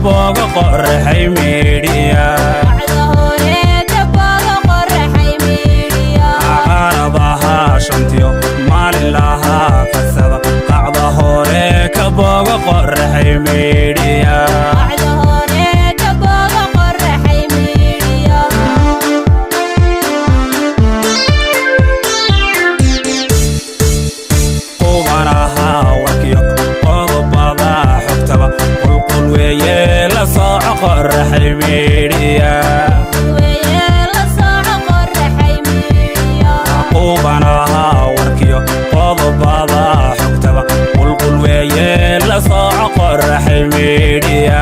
booga qorraxay meedhiya aqarabaha shantiyo maalin lahaa qasaba qacda hore ka booga qorraxay meedhiya qubanaha warkiyo qodobada xogtaba qulqul weeye la sooco qorraxay meedhiya qubanaha warkiyo qodobada xogtaba qulqul weeye la sooco qorraxay meedhiya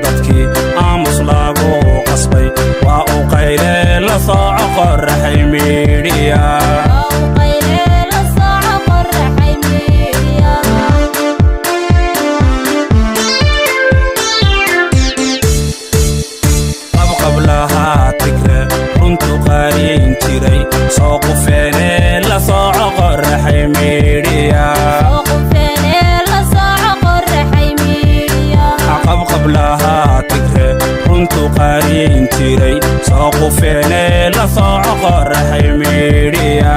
dadkii aamus lagu qasbay waa u qayle la sooco qorraxay meedhiya qabqablaha tigre runtu qaariyin jiray soo qufeene la sooco qorraxay meedhiya qabqablaha tigre runtu qaariyin jiray soo qufeene la sooco qorraxay meedhiya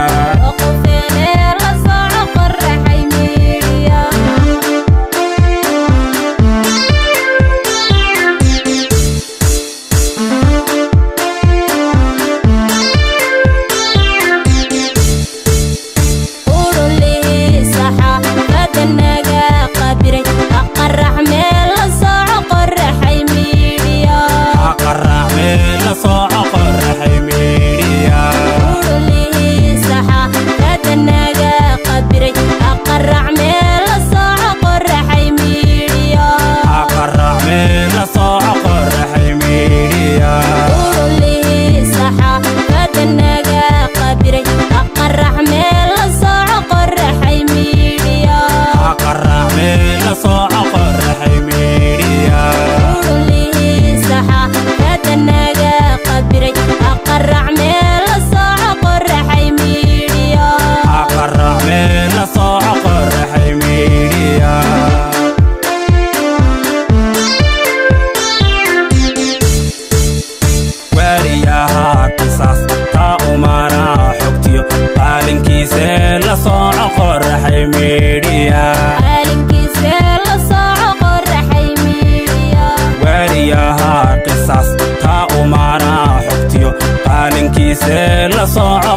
la sooco